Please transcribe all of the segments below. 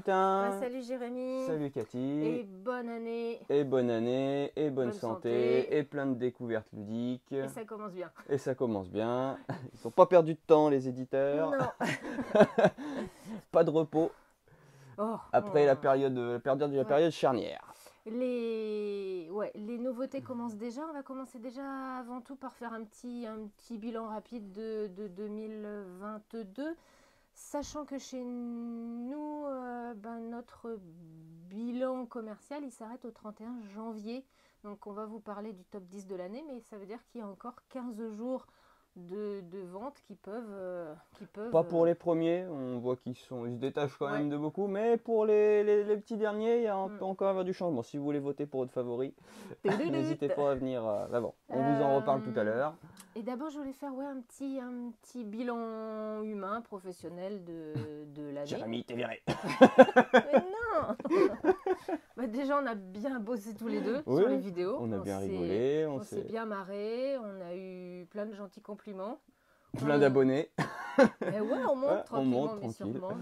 Lutin. Salut Jérémy. Salut Cathy. Et bonne année. Et bonne année, et bonne santé, santé. et plein de découvertes ludiques. Et ça commence bien. Et ça commence bien. Ils n'ont pas perdu de temps, les éditeurs. Non. Pas de repos Oh, après la période charnière. les nouveautés commencent déjà. On va commencer déjà avant tout par faire un petit bilan rapide de 2022. Sachant que chez nous, notre bilan commercial, il s'arrête au 31 janvier. Donc on va vous parler du top 10 de l'année, mais ça veut dire qu'il y a encore 15 jours de ventes qui peuvent... Pas pour les premiers, on voit qu'ils se détachent quand même de beaucoup, mais pour les petits derniers, il y a peut encore avoir du changement. Si vous voulez voter pour votre favori, n'hésitez pas à venir avant. On vous en reparle tout à l'heure. Et d'abord, je voulais faire un petit bilan humain, professionnel de l'année. Jérémy, t'es viré. Mais non. Déjà, on a bien bossé tous les deux sur les vidéos. On a bien rigolé. On s'est bien marré. On a eu plein de gentils compliments. Plein d'abonnés. Mais ouais, on monte tranquillement, mais tranquille. sûrement. Donc,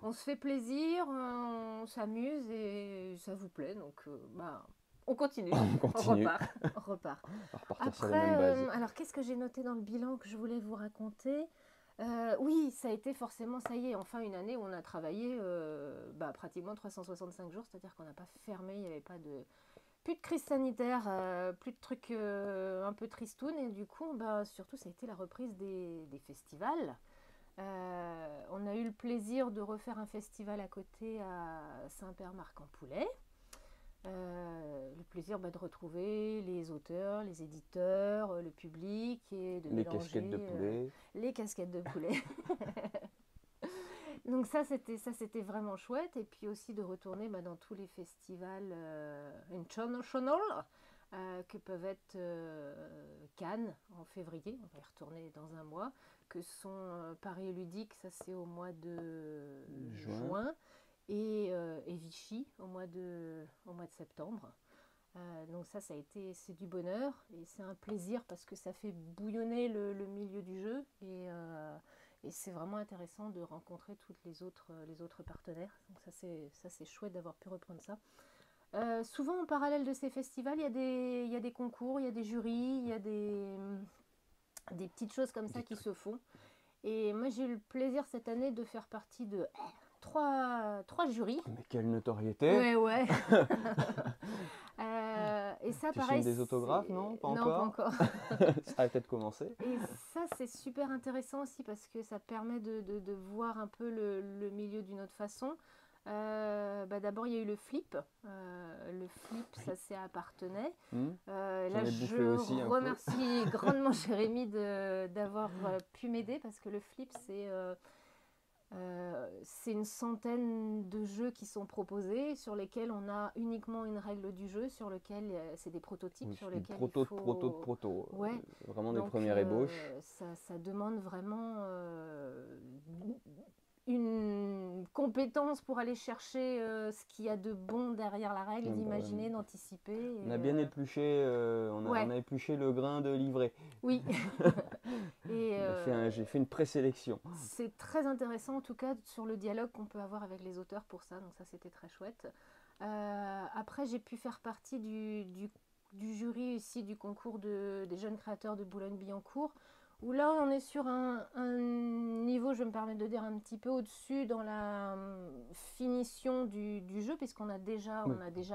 on se fait plaisir, on s'amuse et ça vous plaît. Donc, on continue. On repart. Après, alors qu'est-ce que j'ai noté dans le bilan que je voulais vous raconter? Oui, ça a été forcément, ça y est, enfin une année où on a travaillé pratiquement 365 jours, c'est-à-dire qu'on n'a pas fermé, il n'y avait pas plus de crise sanitaire, plus de trucs un peu tristounes, et du coup, surtout, ça a été la reprise des festivals. On a eu le plaisir de refaire un festival à côté à Saint-Père-Marc-en-Poulet. Le plaisir de retrouver les auteurs, les éditeurs, le public et de mélanger casquettes de poulet. Les casquettes de poulet. Donc ça c'était vraiment chouette, et puis aussi de retourner dans tous les festivals international que peuvent être Cannes en février, on va y retourner dans un mois, que sont Paris Ludique, ça c'est au mois de juin. Et Vichy au mois de septembre. Donc c'est du bonheur et c'est un plaisir parce que ça fait bouillonner le milieu du jeu et c'est vraiment intéressant de rencontrer tous les autres partenaires. Donc ça c'est chouette d'avoir pu reprendre ça. Souvent en parallèle de ces festivals, il y a des concours, il y a des jurys, il y a des petites choses comme ça qui se font. Et moi j'ai eu le plaisir cette année de faire partie de trois jurys. Mais quelle notoriété! Ouais. Et ça, tu pareil. signes des autographes, non? Pas encore. Ça va peut-être commencer. Et ça, c'est super intéressant aussi parce que ça permet de voir un peu le milieu d'une autre façon. D'abord, il y a eu le flip. Le flip, ça c'est à Parthenay. Là, je remercie grandement Jérémy d'avoir pu m'aider parce que le flip, c'est une centaine de jeux qui sont proposés sur lesquels on a uniquement une règle du jeu, sur lequel c'est des prototypes sur lesquels proto. Ouais. Vraiment donc, des premières ébauches. Ça demande vraiment une compétence pour aller chercher ce qu'il y a de bon derrière la règle, d'imaginer, d'anticiper. On a bien épluché, on a épluché le grain de livret. Oui. J'ai fait une présélection. C'est très intéressant en tout cas sur le dialogue qu'on peut avoir avec les auteurs pour ça, donc ça c'était très chouette. Après j'ai pu faire partie du jury ici du concours des jeunes créateurs de Boulogne-Billancourt, où là on est sur un niveau, je me permets de dire, un petit peu au-dessus dans la finition du jeu, puisqu'on a déjà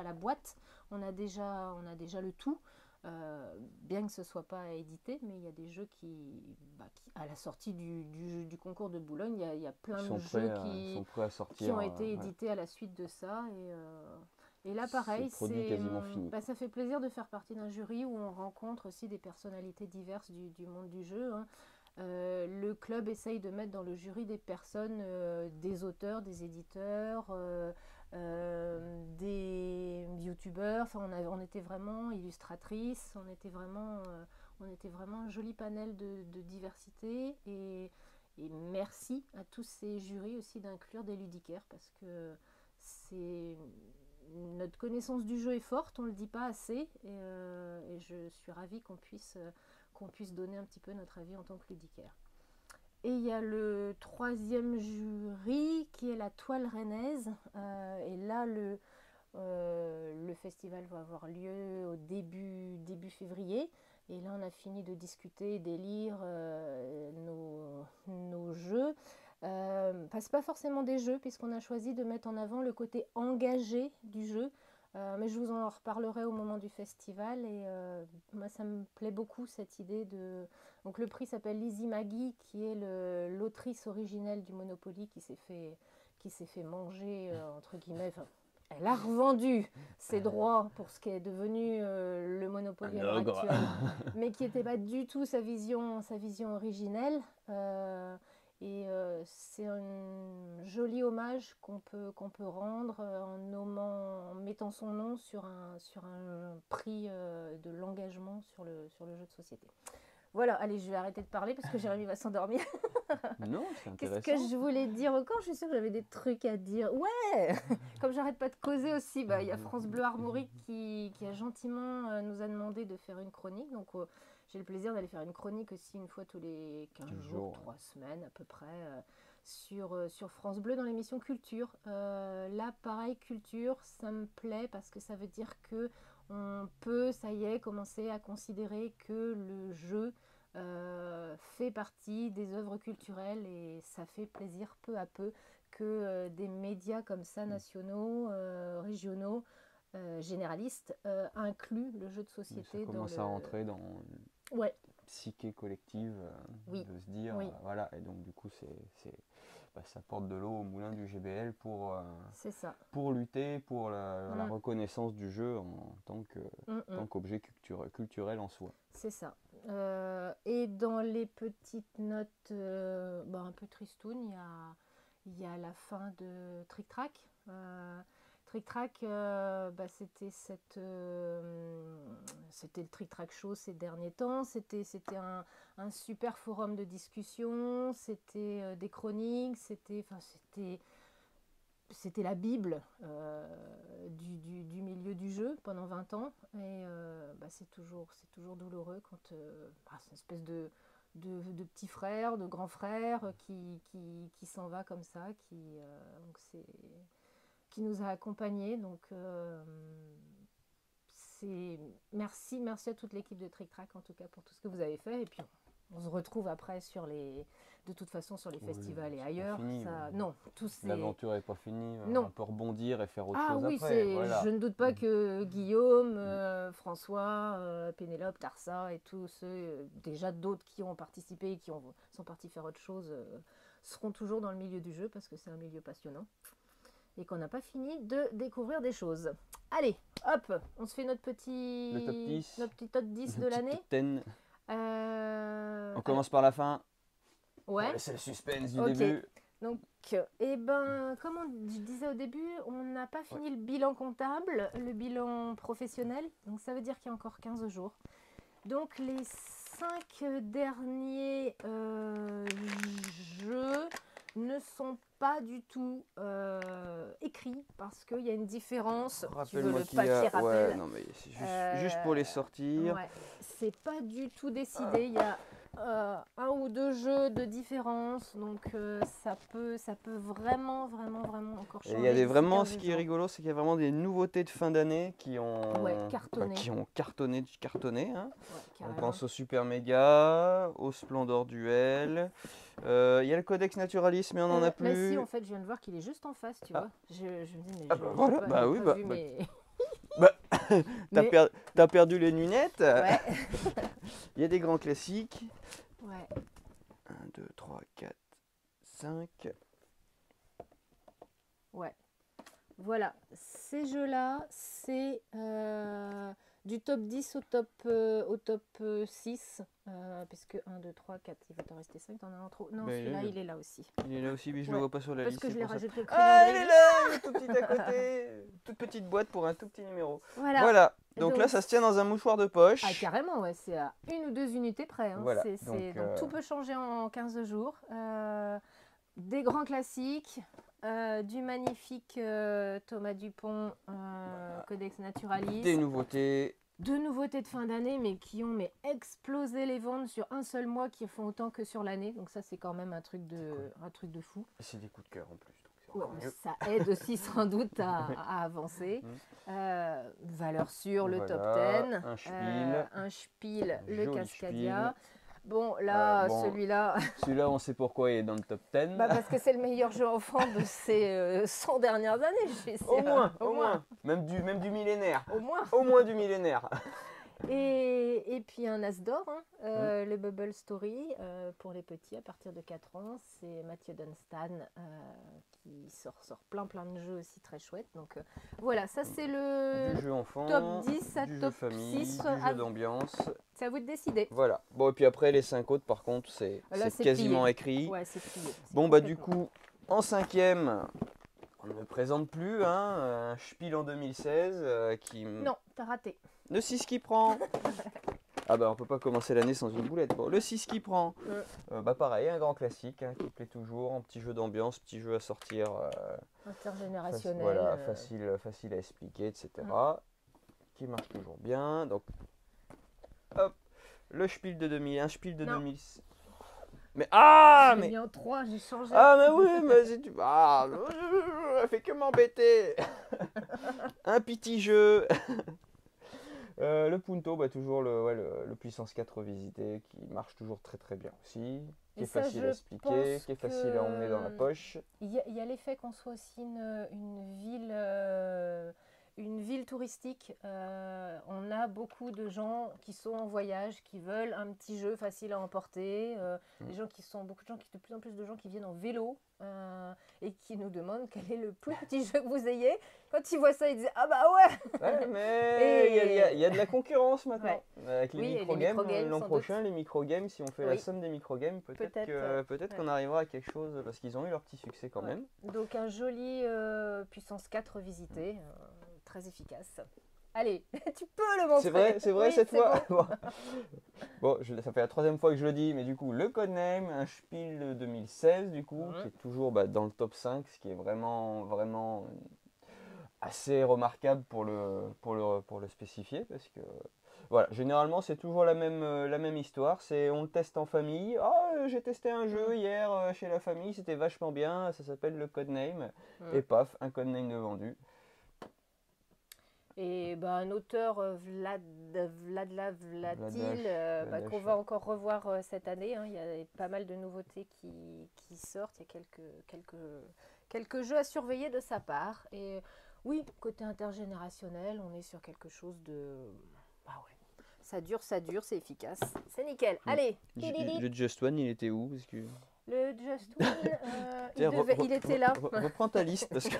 la boîte, on a déjà le tout. Bien que ce ne soit pas édité, mais il y a des jeux qui à la sortie du concours de Boulogne, il y a plein de jeux qui ont été édités à la suite de ça. Et là, pareil, ça fait plaisir de faire partie d'un jury où on rencontre aussi des personnalités diverses du monde du jeu. Le club essaye de mettre dans le jury des personnes, des auteurs, des éditeurs, des youtubeurs. Enfin, on était vraiment illustratrices, on était vraiment un joli panel de diversité. Et merci à tous ces jurys aussi d'inclure des ludicaires parce que notre connaissance du jeu est forte, on ne le dit pas assez, et je suis ravie qu'on puisse donner un petit peu notre avis en tant que ludicaire. Et il y a le troisième jury qui est la toile rennaise. Et là, le festival va avoir lieu au début février. Et là, on a fini de discuter, d'élire nos jeux. C'est pas forcément des jeux, puisqu'on a choisi de mettre en avant le côté engagé du jeu. Mais je vous en reparlerai au moment du festival. Et moi, ça me plaît beaucoup cette idée de... Donc le prix s'appelle Lizzie Maggie, qui est l'autrice originelle du Monopoly, qui s'est fait manger, entre guillemets. Enfin, elle a revendu ses droits pour ce qui est devenu le Monopoly à l'heure actuelle, mais qui n'était pas du tout sa vision originelle. C'est un joli hommage qu'on peut rendre en mettant son nom sur un prix de l'engagement sur le jeu de société. Voilà, allez, je vais arrêter de parler parce que Jérémy va s'endormir. Non, c'est intéressant. Qu'est-ce que je voulais dire encore? Je suis sûre que j'avais des trucs à dire. Ouais. Comme j'arrête pas de causer aussi, il y a France Bleu Armorique qui a gentiment nous a demandé de faire une chronique. Donc j'ai le plaisir d'aller faire une chronique aussi une fois tous les 15 jours, 3 semaines à peu près, sur France Bleu dans l'émission Culture. Là, pareil, Culture, ça me plaît parce que ça veut dire que on peut, ça y est, commencer à considérer que le jeu fait partie des œuvres culturelles, et ça fait plaisir peu à peu que des médias comme ça, nationaux, régionaux, généralistes, incluent le jeu de société. Ça commence à rentrer dans la psyché collective, de se dire, voilà, et donc du coup ça porte de l'eau au moulin du GBL pour lutter pour la reconnaissance du jeu en tant qu'objet culturel en soi. C'est ça. Et dans les petites notes un peu tristounes, il y a la fin de Trick Track. Trick Track, c'était le Trick Track Show ces derniers temps. C'était un super forum de discussion, c'était des chroniques, c'était la Bible du milieu du jeu pendant 20 ans. Et c'est toujours douloureux quand c'est une espèce de petit frère, de grand frère qui s'en va comme ça, qui nous a accompagnés. Donc merci à toute l'équipe de Trick Track en tout cas pour tout ce que vous avez fait. Et puis on se retrouve après de toute façon sur les festivals et ailleurs. Fini, non, l'aventure n'est pas finie. Non. On peut rebondir et faire autre chose après. Je ne doute pas que Guillaume, François, Pénélope, Tarsa et tous ceux, déjà d'autres qui ont participé et qui sont partis faire autre chose, seront toujours dans le milieu du jeu parce que c'est un milieu passionnant et qu'on n'a pas fini de découvrir des choses. Allez, hop, on se fait notre petit top 10 de l'année. On commence par la fin. Ouais. C'est le suspense du début. Donc, comme je disais au début, on n'a pas fini le bilan comptable, le bilan professionnel. Donc, ça veut dire qu'il y a encore 15 jours. Donc, les 5 derniers jeux ne sont pas du tout écrits parce qu'il y a une différence. Rappelle-moi le papier rappel. Non, mais c'est juste pour les sortir. Ouais, c'est pas du tout décidé. Il y a 1 ou 2 jeux de différence, donc ça peut vraiment encore changer. Et il y a ce qui est rigolo, c'est qu'il y a vraiment des nouveautés de fin d'année qui ont cartonné. Hein. On pense au Super Méga, au Splendor Duel. Il y a le Codex Naturaliste, mais on n'en a plus. Là, si, en fait, je viens de voir qu'il est juste en face, tu vois. Je me dis, mais t'as perdu les lunettes. Ouais. Il y a des grands classiques. Ouais. 1, 2, 3, 4, 5. Ouais. Voilà. Ces jeux-là, c'est du top 10 au top 6. Puisque 1, 2, 3, 4, il va t'en rester 5. T'en as un trop. Non, celui-là, il est là aussi. Il est là aussi, mais je ne le vois pas sur la liste. Parce que je l'ai rajouté. Ah, il est là, tout petit à côté. Toute petite boîte pour un tout petit numéro. Voilà. Donc là, ça se tient dans un mouchoir de poche. Ah, carrément, ouais. C'est à 1 ou 2 unités près. Hein. Voilà. Donc tout peut changer en 15 jours. Des grands classiques. Du magnifique Thomas Dupont, Codex Naturaliste. Des nouveautés. deux nouveautés de fin d'année, mais qui ont explosé les ventes sur un seul mois, qui font autant que sur l'année. Donc ça, c'est quand même un truc de fou. Et c'est des coups de cœur en plus. Ouais, ça aide aussi sans doute à avancer. Valeur sûre, le top 10. Un Spiel, le Cascadia. Spiel. Bon, là, celui-là... Celui-là, on sait pourquoi il est dans le top 10. Parce que c'est le meilleur jeu enfant de ces 100 dernières années, je suis sûre. Au moins. Même du millénaire. Au moins du millénaire. Et puis un as d'or, le Bubble Story, pour les petits à partir de 4 ans. C'est Mathieu Dunstan qui sort plein de jeux aussi très chouettes. Donc voilà, ça c'est le jeu enfant, top 10 à top famille, 6. Du jeu d'ambiance. C'est à vous de décider. Voilà. Bon, et puis après, les 5 autres, par contre, c'est quasiment plié. écrit. Ouais, c'est plié. Bon, bah du coup, en 5e, on ne me présente plus, un Spiel en 2016 qui... Non, t'as raté. Le 6 qui prend. Ah bah on peut pas commencer l'année sans une boulette. Bon, le 6 qui prend. Pareil, un grand classique qui plaît toujours, un petit jeu d'ambiance, petit jeu à sortir. Intergénérationnel. Voilà, facile à expliquer, etc. Qui marche toujours bien. Donc, hop, le Spiel de 2001, Spiel de 2006. Mais j'ai mis en 3, j'ai changé. Ah mais oui, mais c'est du... elle fait que m'embêter. Un petit jeu. Le Punto, toujours le puissance 4 revisité, qui marche toujours très bien aussi, qui est facile à expliquer, qui est facile à emmener dans la poche. Il y a l'effet qu'on soit aussi une ville touristique. On a beaucoup de gens qui sont en voyage, qui veulent un petit jeu facile à emporter. De plus en plus de gens qui viennent en vélo et qui nous demandent quel est le plus petit jeu que vous ayez. Quand ils voient ça, ils disent « Ah bah ouais !» Mais il y a de la concurrence maintenant. Ouais. Avec les micro-games, l'an prochain, les micro-games, si on fait la somme des micro-games, peut-être qu'on arrivera à quelque chose, parce qu'ils ont eu leur petit succès quand même. Donc un joli puissance 4 revisité. Très efficace. Allez, tu peux le montrer. C'est vrai cette fois. Bon, ça fait la 3e fois que je le dis, mais du coup, le Codename, un Spiel de 2016, du coup, qui est toujours dans le top 5, ce qui est vraiment assez remarquable pour le spécifier, parce que voilà, généralement c'est toujours la même histoire, on le teste en famille. J'ai testé un jeu hier chez la famille, c'était vachement bien, ça s'appelle le Codename, et paf, un Codename de vendu. Et un auteur, Vladil, qu'on va encore revoir cette année. Il y a pas mal de nouveautés qui sortent. Il y a quelques jeux à surveiller de sa part. Et oui, côté intergénérationnel, on est sur quelque chose de... Ça dure, c'est efficace. C'est nickel. Allez. Le Just One, il était où? Parce que... Le Just One, il était là. Reprends ta liste parce que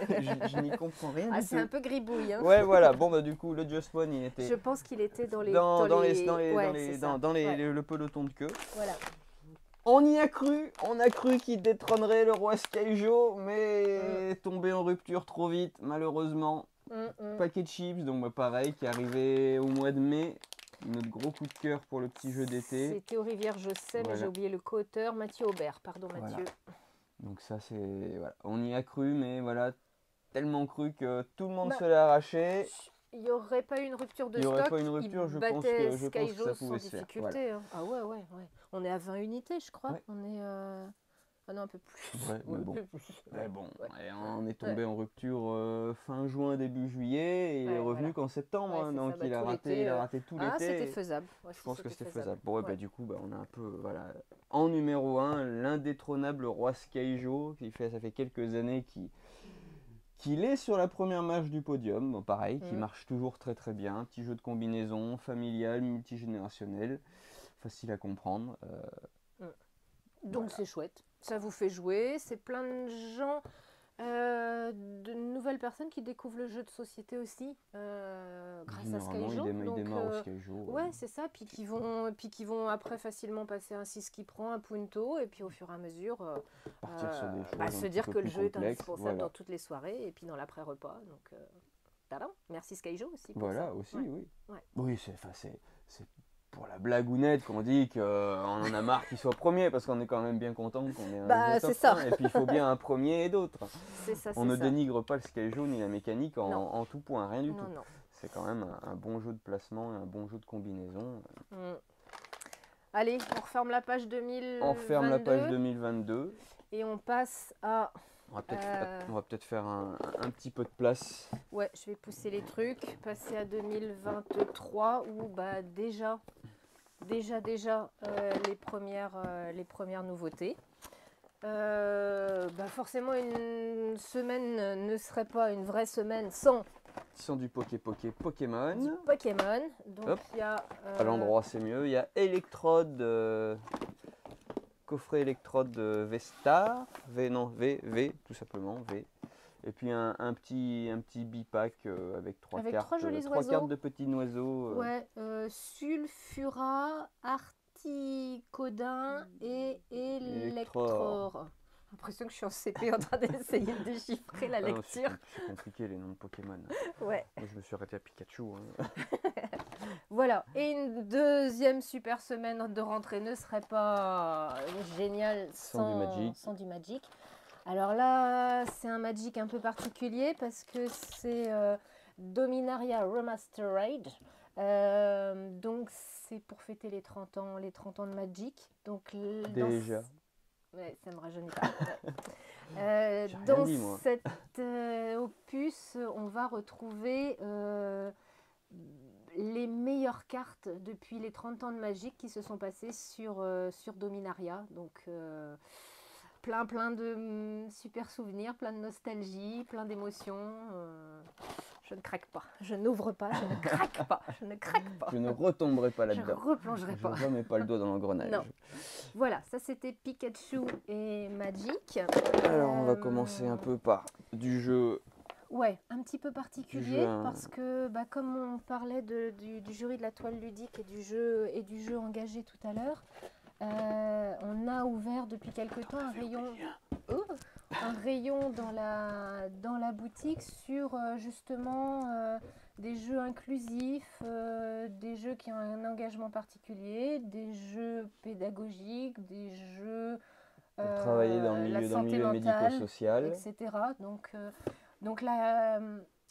je n'y comprends rien du tout. C'est un peu gribouille. Ouais, voilà. Bon, du coup, le Just One, il était... Je pense qu'il était dans le peloton de queue. Voilà. On y a cru. On a cru qu'il détrônerait le roi Skyjo, mais tombé en rupture trop vite, malheureusement. Paquet de chips, donc pareil, qui est arrivé au mois de mai. Notre gros coup de cœur pour le petit jeu d'été. C'est Théo Rivière, je sais, mais j'ai oublié le co-auteur, Mathieu Aubert. Pardon, Mathieu. Donc ça, c'est... Voilà. On y a cru, mais voilà, tellement cru que tout le monde se l'a arraché. Il n'y aurait pas eu une rupture de stock. Il n'y aurait pas une rupture, je pense que ça pouvait se faire. Voilà. Ah ouais. On est à 20 unités, je crois. On est... Ah non, un peu plus. Mais bon. On est tombé en rupture fin juin, début juillet, et il est revenu qu'en septembre. Donc il a raté tout l'été. C'était faisable. Je pense que c'était faisable. Bon, du coup, on a un peu, en numéro 1, l'indétrônable roi Skyjo, ça fait quelques années qu'il est sur la première marche du podium. Bon, pareil, qui marche toujours très bien. Petit jeu de combinaison, familial, multigénérationnel, facile à comprendre. Donc c'est chouette. Ça vous fait jouer, c'est plein de gens, de nouvelles personnes qui découvrent le jeu de société aussi grâce à Skyjo. Ils démarrent au Skyjo. Ouais, c'est ça, puis qui vont après facilement passer un 6 qui prend, un Punto, et puis au fur et à mesure partir sur des choses se dire que le jeu est indispensable dans voilà. toutes les soirées et puis dans l'après-repas. Donc, merci Skyjo aussi. Pour voilà, ça. aussi, ouais. oui. Ouais. Oui, c'est pour la blagounette qu'on dit qu'on en a marre qu'il soit premier, parce qu'on est quand même bien content qu'on ait un c'est ça. Et puis il faut bien un premier et d'autres. C'est ça, On ne dénigre pas le Skyjo ni la mécanique en tout point, rien du tout. Non. c'est quand même un bon jeu de placement et un bon jeu de combinaison. Allez, on referme la page 2022. On referme la page 2022. Et on passe à... On va peut-être faire un petit peu de place. Ouais, je vais pousser les trucs. Passer à 2023 où bah, déjà les premières nouveautés. Bah forcément, une semaine ne serait pas une vraie semaine sans du Pokémon. Du Pokémon. Donc il y a... À l'endroit, c'est mieux. Il y a Electrode... coffret électrode V-Star, V, tout simplement, V. Et puis un petit bipack avec trois cartes de petits oiseaux. Ouais, Sulfura, Articodin et Electrore. J'ai l'impression que je suis en CP en train d'essayer de déchiffrer la lecture. C'est compliqué les noms de Pokémon. Ouais. Moi, je me suis arrêté à Pikachu. Hein. Voilà, et une deuxième super semaine de rentrée ne serait pas géniale sans du Magic. Alors là, c'est un Magic un peu particulier parce que c'est Dominaria Remastered. Donc c'est pour fêter les 30 ans de Magic. Donc, déjà. Ouais, ça me rajeunit pas. Dans cet opus, on va retrouver les meilleures cartes depuis les 30 ans de Magic qui se sont passées sur Dominaria. Donc plein de super souvenirs, plein de nostalgie, plein d'émotions. Je ne craque pas, je n'ouvre pas, je ne craque pas, je ne craque pas. Je ne retomberai pas là-dedans. Je ne replongerai pas. Je ne remets pas le doigt dans l'engrenage. Non. Voilà, ça c'était Pikachu et Magic. Alors on va commencer un peu par du jeu. Ouais, un petit peu particulier parce que bah, comme on parlait du jury de la toile ludique et du jeu engagé tout à l'heure, on a ouvert depuis quelque temps un rayon dans la boutique sur justement des jeux inclusifs, des jeux qui ont un engagement particulier, des jeux pédagogiques, des jeux travailler dans le milieu médico-social, etc. Donc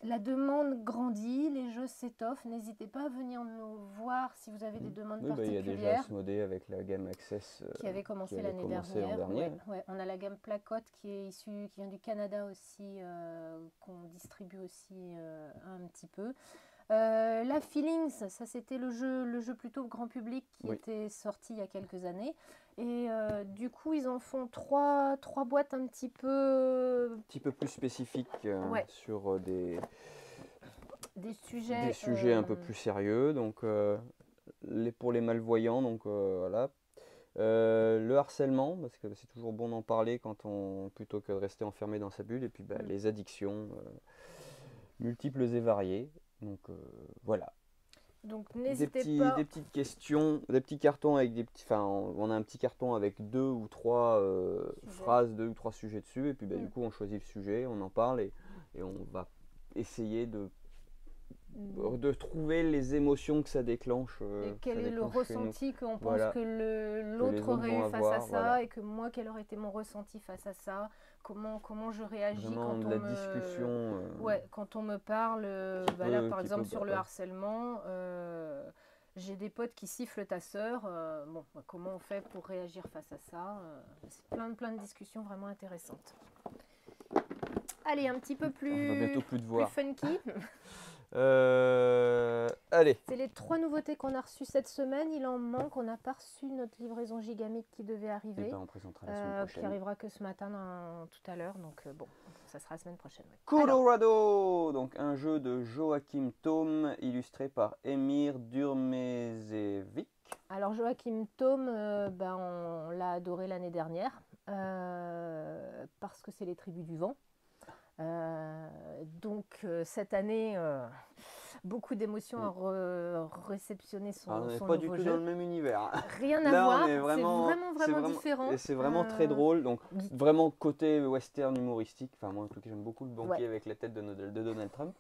la demande grandit, les jeux s'étoffent. N'hésitez pas à venir nous voir si vous avez des demandes particulières. Il y a déjà Asmodée avec la gamme Access qui avait commencé l'année dernière. Ouais. On a la gamme Placotte qui vient du Canada aussi, qu'on distribue aussi un petit peu. La Feelings, ça c'était le jeu plutôt grand public qui était sorti il y a quelques années. Et du coup, ils en font trois boîtes un petit peu plus spécifiques sur des sujets un peu plus sérieux. Donc, pour les malvoyants, donc voilà. Le harcèlement, parce que c'est toujours bon d'en parler plutôt que de rester enfermé dans sa bulle. Et puis les addictions multiples et variées. Donc voilà. Donc n'hésitez pas. Des petites questions, des petits cartons avec on a un petit carton avec 2 ou 3 phrases, 2 ou 3 sujets dessus, et puis du coup on choisit le sujet, on en parle et on va essayer de trouver les émotions que ça déclenche. Et quel est le ressenti qu'on pense que l'autre aurait eu face à ça, et que moi quel aurait été mon ressenti face à ça, comment je réagis discussion. Quand on me parle, là par exemple sur le harcèlement, j'ai des potes qui sifflent ta sœur, comment on fait pour réagir face à ça, c'est plein de discussions vraiment intéressantes. Allez, un petit peu plus funky. Allez. C'est les 3 nouveautés qu'on a reçues cette semaine. Il en manque. On n'a pas reçu notre livraison Gigamite qui devait arriver. On présentera la semaine prochaine. Qui arrivera que ce matin tout à l'heure. Donc ça sera la semaine prochaine. Ouais. Colorado, donc un jeu de Joachim Thome illustré par Emir Durmezevic. Alors Joachim Thome, on l'a adoré l'année dernière parce que c'est les Tribus du Vent. Donc cette année, beaucoup d'émotions à réceptionner son nouveau jeu. On n'est pas du tout dans le même univers. Rien à voir, c'est vraiment différent. Et c'est vraiment très drôle, donc vraiment côté western humoristique. Enfin moi en tout cas j'aime beaucoup le banquier avec la tête de Donald Trump.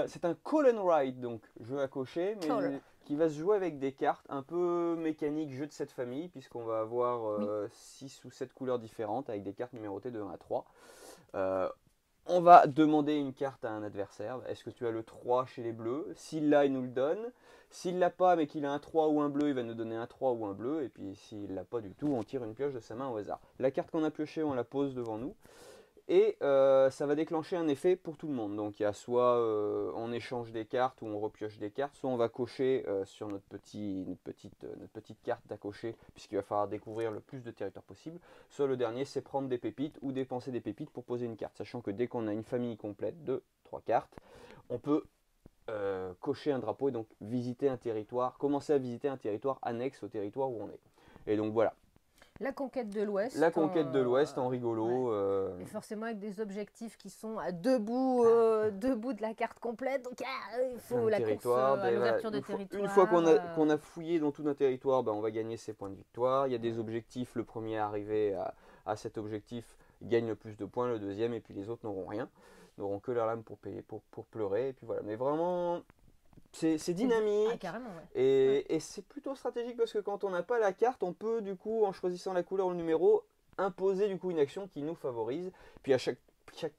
C'est un call and ride, donc jeu à cocher, mais qui va se jouer avec des cartes un peu mécaniques, jeu de cette famille, puisqu'on va avoir 6 ou 7 couleurs différentes avec des cartes numérotées de 1 à 3. On va demander une carte à un adversaire. Est-ce que tu as le 3 chez les bleus? S'il l'a, il nous le donne. S'il l'a pas, mais qu'il a un 3 ou un bleu, il va nous donner un 3 ou un bleu. Et puis s'il l'a pas du tout, on tire une pioche de sa main au hasard. La carte qu'on a piochée, on la pose devant nous. Et ça va déclencher un effet pour tout le monde. Donc il y a soit on échange des cartes ou on repioche des cartes, soit on va cocher sur notre petite carte à cocher, puisqu'il va falloir découvrir le plus de territoires possible. Soit le dernier, c'est prendre des pépites ou dépenser des pépites pour poser une carte. Sachant que dès qu'on a une famille complète de 3 cartes, on peut cocher un drapeau et donc visiter un territoire, commencer à visiter un territoire annexe au territoire où on est. Et donc voilà. La conquête de l'Ouest. La conquête de l'Ouest en rigolo. Ouais. Et forcément avec des objectifs qui sont à deux bouts de la carte complète. Donc il faut la course à l'ouverture de territoire. Une fois qu'on a fouillé dans tout un territoire, on va gagner ses points de victoire. Il y a des objectifs. Le premier arrivé à cet objectif gagne le plus de points, le deuxième, et puis les autres n'auront rien. N'auront que leur lame pour pleurer. Et puis voilà. Mais vraiment... C'est dynamique. Ah, carrément, ouais. Et c'est plutôt stratégique parce que quand on n'a pas la carte, on peut du coup, en choisissant la couleur ou le numéro, imposer du coup une action qui nous favorise. Puis à chaque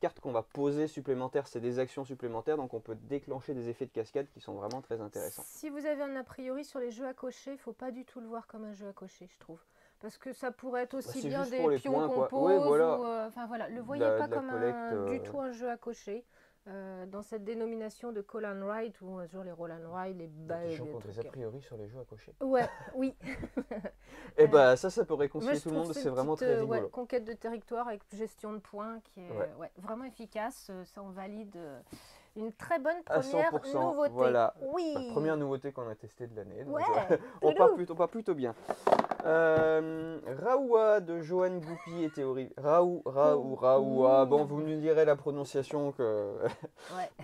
carte qu'on va poser supplémentaire, c'est des actions supplémentaires, donc on peut déclencher des effets de cascade qui sont vraiment très intéressants. Si vous avez un a priori sur les jeux à cocher, il ne faut pas du tout le voir comme un jeu à cocher, je trouve. Parce que ça pourrait être aussi bien des pions qu'on pose. Ouais, voilà. Enfin voilà, le voyez pas comme du tout un jeu à cocher. Dans cette dénomination de Call and Write, où toujours les Roll and Write, les des gens qui ont des a priori sur les jeux à cocher. Ouais, oui. Et ça peut réconcilier tout le monde, c'est vraiment très rigolo. Conquête de territoire avec gestion de points qui est vraiment efficace. Ça en valide une très bonne première nouveauté. Voilà, oui. La première nouveauté qu'on a testée de l'année. Ouais, on part plutôt bien. Raoua de Johan Goupy et Théo Raoua. Bon, vous nous direz la prononciation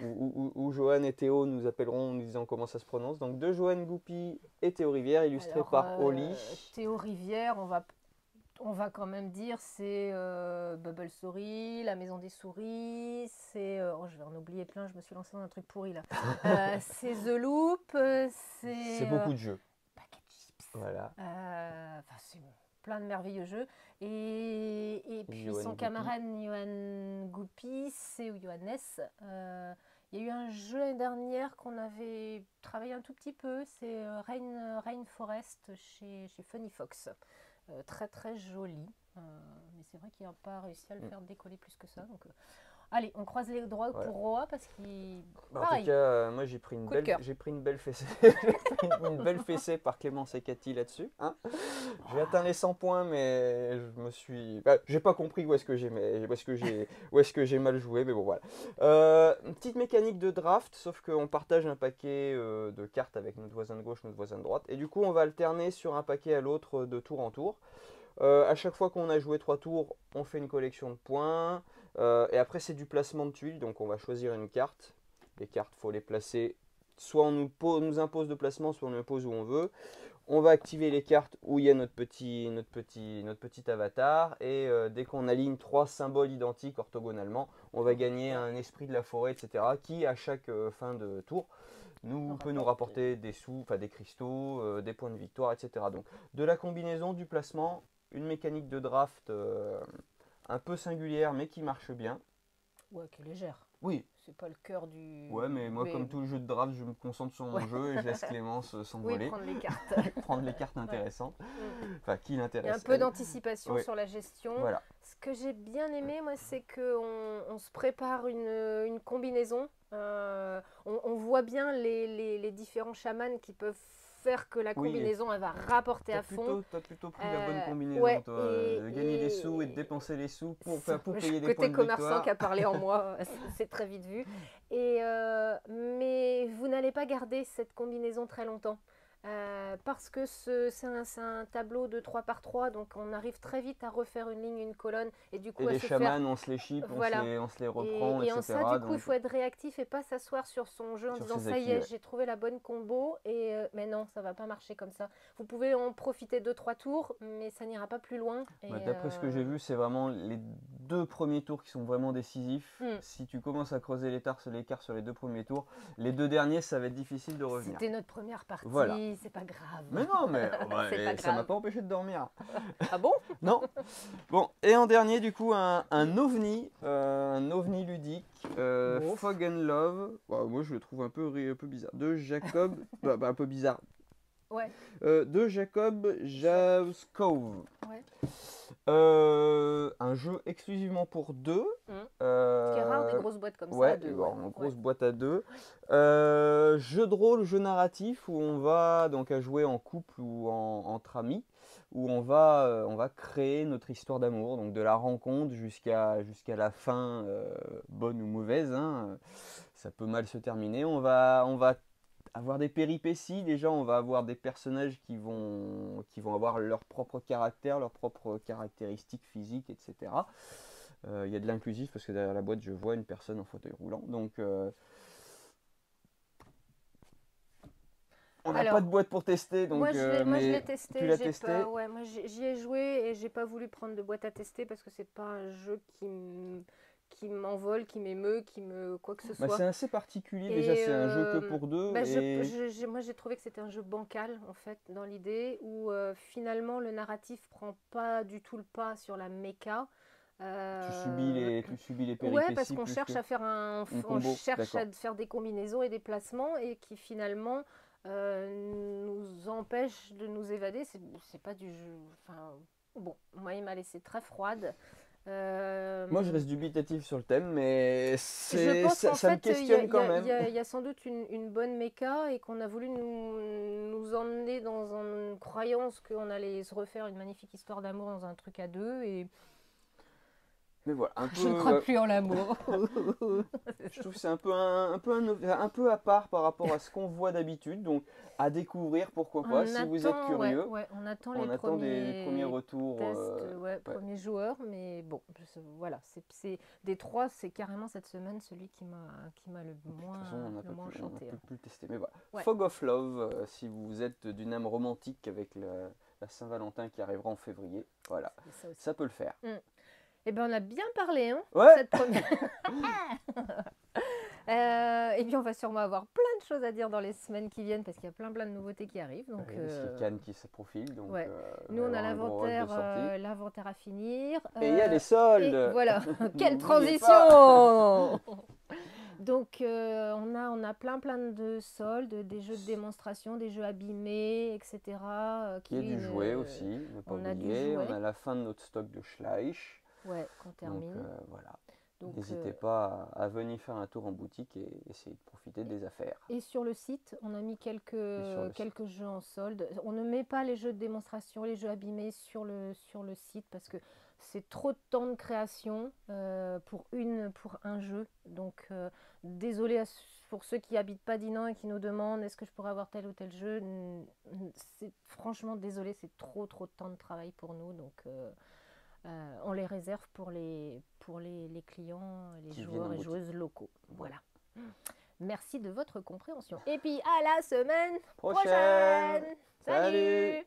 où Johan et Théo nous appelleront en nous disant comment ça se prononce. Donc de Johan Goupy et Théo Rivière, illustré par Oli. Théo Rivière, on va quand même dire c'est Bubble Story, La Maison des Souris, c'est... je vais en oublier plein, je me suis lancée dans un truc pourri là. C'est The Loop, c'est beaucoup de jeux. Voilà. C'est plein de merveilleux jeux. Et puis Johan son Goupy. camarade Johan Goupy, c'est Johannes. Il y a eu un jeu l'année dernière qu'on avait travaillé un tout petit peu, c'est Rainforest chez Funny Fox. Très très joli, mais c'est vrai qu'il n'a pas réussi à le faire décoller plus que ça. Donc, allez, on croise les doigts pour Roa parce qu'il... En tout cas, moi j'ai pris une belle fessée. Une belle fessée par Clémence et Cathy là-dessus. Hein, j'ai atteint les 100 points, mais je me suis... j'ai pas compris où est-ce que j'ai mal joué, mais bon voilà. Une petite mécanique de draft, sauf qu'on partage un paquet de cartes avec notre voisin de gauche, notre voisin de droite. Et du coup, on va alterner sur un paquet à l'autre de tour en tour. À chaque fois qu'on a joué 3 tours, on fait une collection de points. Et après, c'est du placement de tuiles. Donc, on va choisir une carte. Les cartes, il faut les placer. Soit on nous impose de placement, soit on nous impose où on veut. On va activer les cartes où il y a notre petit avatar. Et dès qu'on aligne 3 symboles identiques orthogonalement, on va gagner un esprit de la forêt, etc. Qui, à chaque fin de tour, peut nous rapporter des sous, enfin des cristaux, des points de victoire, etc. Donc, de la combinaison, du placement, une mécanique de draft un peu singulière mais qui marche bien. Ouais, qui est légère. Oui. C'est pas le cœur du... Ouais, mais moi, comme tout le jeu de draft, je me concentre sur mon jeu et je laisse Clémence s'envoler. Oui, prendre les cartes. Prendre les cartes intéressantes. Enfin, qui l'intéresse. Il y a un peu d'anticipation sur la gestion. Voilà. Ce que j'ai bien aimé, moi, c'est qu'on se prépare une combinaison. On voit bien les différents chamans qui peuvent faire que la combinaison elle va rapporter à fond. Tu as plutôt pris la bonne combinaison, toi, de gagner des sous et de dépenser les sous pour payer des points de victoire. Côté commerçant qui a parlé en moi, c'est très vite vu. Mais vous n'allez pas garder cette combinaison très longtemps. Parce que c'est un tableau de 3 par 3, donc on arrive très vite à refaire une ligne, une colonne, et du coup les chamans, on se les chip, voilà. on se les reprend, et etc. en ça, du coup, il faut être réactif et pas s'asseoir sur son jeu en disant ça y est, j'ai trouvé la bonne combo, mais non, ça va pas marcher comme ça. Vous pouvez en profiter 2-3 tours, mais ça n'ira pas plus loin. D'après ce que j'ai vu, c'est vraiment les 2 premiers tours qui sont vraiment décisifs. Si tu commences à creuser l'écart sur les 2 premiers tours, les 2 derniers, ça va être difficile de revenir. C'était notre première partie. Voilà. Oui, c'est pas grave. Mais non, mais C'est pas ça m'a grave. pas empêché de dormir. Ah bon? Non. Bon, et en dernier, du coup, un ovni ludique, Bon. Fog and Love. Bah, moi, je le trouve un peu bizarre. De Jacob, un peu bizarre. Ouais. De Jacob Jaskov. Ouais. Un jeu exclusivement pour deux. Ce qui est rare des grosses boîtes comme ça à Ouais, deux. bon, Ouais. une grosse Ouais. boîte à deux. Jeu de rôle, jeu narratif où on va donc à jouer en couple ou entre amis, où on va créer notre histoire d'amour, donc de la rencontre jusqu'à la fin, bonne ou mauvaise, hein. Ça peut mal se terminer. On va avoir des péripéties. Déjà, on va avoir des personnages qui vont avoir leur propre caractère, leurs propres caractéristiques physiques, etc. Il y a de l'inclusif parce que derrière la boîte, je vois une personne en fauteuil roulant. Donc, on n'a pas de boîte pour tester. Donc, moi, je mais l'ai testé. tu l'as testé. Ouais, moi, j'y ai joué et j'ai pas voulu prendre de boîte à tester parce que c'est pas un jeu qui m'envole, qui m'émeut, qui me quoi que ce Bah, soit. c'est assez particulier. Et Déjà, c'est un jeu que pour deux. bah, Et... moi, j'ai trouvé que c'était un jeu bancal, en fait, dans l'idée où finalement le narratif prend pas du tout le pas sur la méca. tu subis les Ouais, parce péripéties qu'on plus cherche que à faire une on combo. cherche à D'accord. faire des combinaisons et des placements et qui finalement nous empêche de nous évader. C'est pas du jeu. Enfin, bon, moi, il m'a laissé très froide. Moi, je reste dubitatif sur le thème, mais Je pense qu'en ça me fait, il y a, questionne quand même. il y a sans doute une bonne méca et qu'on a voulu nous emmener dans une croyance qu'on allait se refaire une magnifique histoire d'amour dans un truc à deux. Et Mais voilà, un je ne peu. crois plus en l'amour. Je trouve que c'est un peu à part par rapport à ce qu'on voit d'habitude. Donc, à découvrir, pourquoi pas, si vous êtes curieux. Ouais, on attend On les attend des premiers premiers retours. tests, Ouais. premiers joueurs, mais bon, voilà, des trois, c'est carrément cette semaine celui qui m'a le De toute moins, façon, on n'a le moins pu enchanté. plus le tester. Mais voilà. Ouais. Fog of Love, si vous êtes d'une âme romantique avec la Saint-Valentin qui arrivera en février, voilà, ça peut le faire. Eh bien, on a bien parlé, hein, Ouais. cette première. Et puis, on va sûrement avoir plein de choses à dire dans les semaines qui viennent parce qu'il y a plein de nouveautés qui arrivent. Donc, C'est Cannes qui se profile. Donc, ouais. Nous, on a l'inventaire à finir. Et il y a les soldes. Et voilà, quelle N'oubliez transition. Donc, on a plein de soldes, des jeux de démonstration, des jeux abîmés, etc. Il y a du jouet aussi, ne pas oublier. On a la fin de notre stock de Schleich. Ouais, qu'on termine. Donc, voilà. N'hésitez pas à venir faire un tour en boutique et essayer de profiter des affaires. Et sur le site, on a mis quelques jeux en solde. On ne met pas les jeux de démonstration, les jeux abîmés sur le site parce que c'est trop de temps de création pour un jeu. Donc, désolé pour ceux qui habitent pas Dinan et qui nous demandent est-ce que je pourrais avoir tel ou tel jeu. Franchement, désolé, c'est trop de temps de travail pour nous. Donc, on les réserve pour les clients, les joueurs et joueuses locaux. Voilà. Merci de votre compréhension. Et puis à la semaine prochaine. Salut.